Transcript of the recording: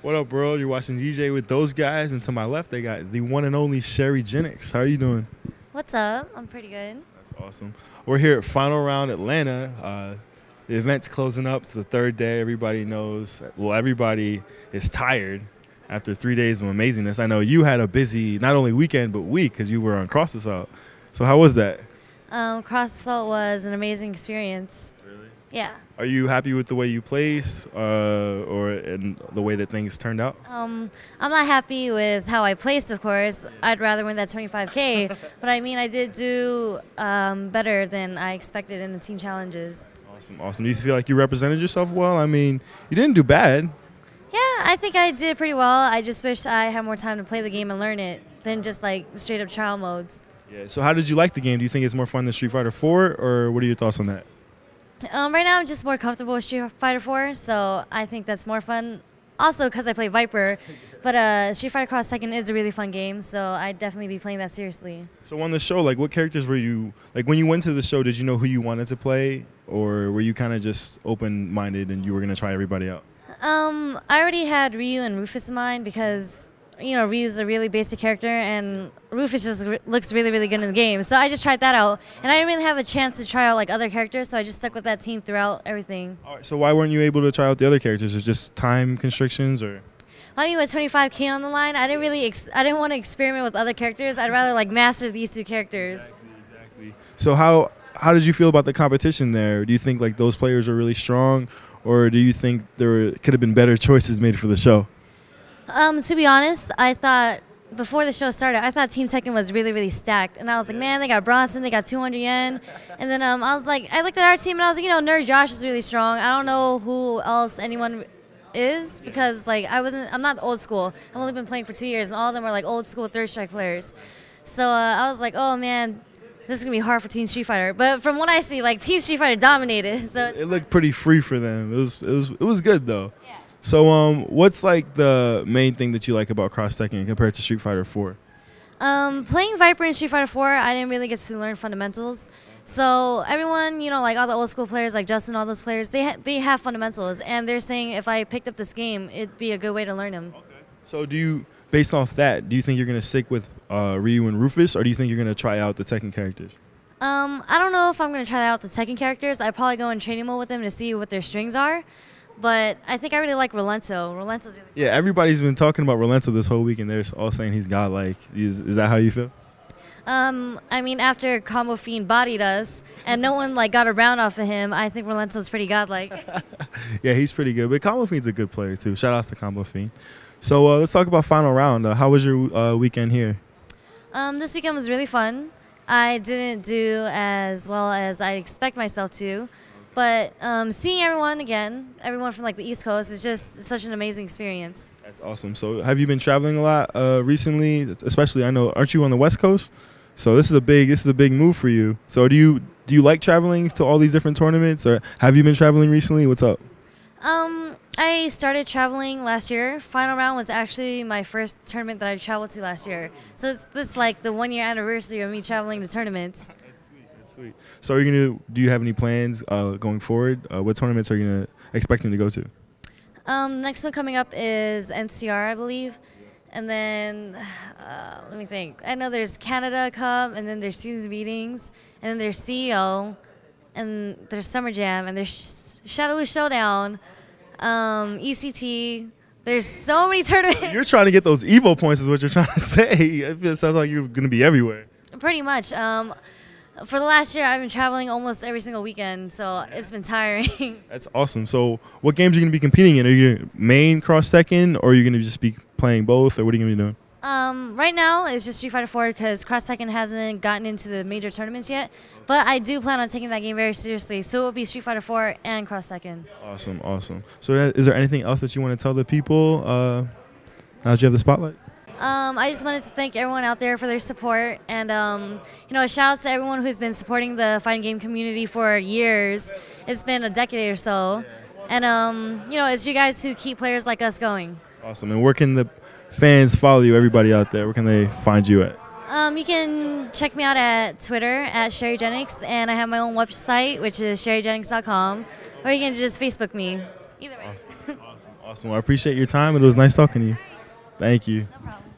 What up, bro? You're watching DJ with those guys, and to my left, they got the one and only Sherryjenix. How are you doing? What's up? I'm pretty good. That's awesome. We're here at Final Round Atlanta. The event's closing up. It's the third day. Everybody knows. Well, everybody is tired after 3 days of amazingness. I know you had a busy, not only weekend, but week because you were on Cross Assault. So how was that? Cross Assault was an amazing experience. Really? Yeah. Are you happy with the way you placed or in the way that things turned out? I'm not happy with how I placed, of course. I'd rather win that 25K. But I mean, I did do better than I expected in the team challenges. Awesome, awesome. Do you feel like you represented yourself well? I mean, you didn't do bad. Yeah, I think I did pretty well. I just wish I had more time to play the game and learn it than just like straight up trial modes. Yeah. So how did you like the game? Do you think it's more fun than Street Fighter 4, or what are your thoughts on that? Right now, I'm just more comfortable with Street Fighter 4, so I think that's more fun. Also, because I play Viper, but Street Fighter Cross Tekken is a really fun game, so I'd definitely be playing that seriously. So on the show, like, what characters were you, like, when you went to the show, did you know who you wanted to play, or were you kind of just open-minded and you were going to try everybody out? I already had Ryu and Rufus in mind because, you know, Ryu's a really basic character, and Rufus just looks really, really good in the game. So I just tried that out, and I didn't really have a chance to try out like other characters, so I just stuck with that team throughout everything. All right, so why weren't you able to try out the other characters? Is it just time constrictions, or? I mean, with 25K on the line, I didn't want to experiment with other characters. I'd rather like master these two characters. Exactly. So how did you feel about the competition there? Do you think like those players are really strong, or do you think there could have been better choices made for the show? To be honest, I thought before the show started, I thought Team Tekken was really, really stacked. And I was like, man, they got Bronson, they got 200 yen. And then I was like, I looked at our team and I was like, you know, Nerd Josh is really strong. I don't know who else anyone is because like I'm not old school. I've only been playing for 2 years and all of them are like old school third strike players. So I was like, oh man, this is gonna be hard for Team Street Fighter. But from what I see, like Team Street Fighter dominated. So it looked pretty free for them. It was good though. Yeah. So what's like the main thing that you like about Cross Tekken compared to Street Fighter 4? Playing Viper in Street Fighter 4, I didn't really get to learn fundamentals. So everyone, you know, like all the old school players like Justin, all those players, they have fundamentals. And they're saying if I picked up this game, it'd be a good way to learn them. Okay. So based off that, do you think you're going to stick with Ryu and Rufus, or do you think you're going to try out the Tekken characters? I don't know if I'm going to try out the Tekken characters. I'd probably go in training mode with them to see what their strings are. But I think I really like Rolento. Rolento's really Yeah, everybody's been talking about Rolento this whole week, and they're all saying he's godlike. Is that how you feel? I mean, after Combo Fiend bodied us, and no one like got a round off of him, I think Rolento's pretty godlike. Yeah, he's pretty good. But Combo Fiend's a good player, too. Shout outs to Combo Fiend. So let's talk about Final Round. How was your weekend here? This weekend was really fun. I didn't do as well as I expect myself to. But seeing everyone again, everyone from like the East Coast, is just such an amazing experience. That's awesome. So have you been traveling a lot recently? Especially, I know, aren't you on the West Coast? So this is a big move for you. So do you like traveling to all these different tournaments, or have you been traveling recently? What's up? I started traveling last year. Final Round was actually my first tournament that I traveled to last year. So it's this like the 1 year anniversary of me traveling to tournaments. Sweet. So do you have any plans going forward? What tournaments are you expecting to go to? Next one coming up is NCR, I believe. And then, let me think. I know there's Canada Cup, and then there's seasons meetings, and then there's CEO, and there's Summer Jam, and there's Shadow Showdown, ECT. There's so many tournaments. You're trying to get those Evo points is what you're trying to say. It sounds like you're going to be everywhere. Pretty much. For the last year, I've been traveling almost every single weekend, so it's been tiring. That's awesome. So what games are you going to be competing in? Are you going to main Cross Tekken, or are you going to just be playing both, or what are you going to be doing? Right now, it's just Street Fighter 4 because Cross Tekken hasn't gotten into the major tournaments yet, but I do plan on taking that game very seriously, so it will be Street Fighter 4 and Cross Tekken. Awesome. So is there anything else that you want to tell the people now that you have the spotlight? I just wanted to thank everyone out there for their support, and you know, a shout out to everyone who's been supporting the fighting game community for years. It's been a decade or so, and you know, it's you guys who keep players like us going. Awesome. And where can the fans follow you? Everybody out there, where can they find you at? You can check me out at Twitter at Sherryjenix, and I have my own website, which is sherryjenix.com, or you can just Facebook me. Either way. Awesome. Well, I appreciate your time. It was nice talking to you. Thank you. No problem.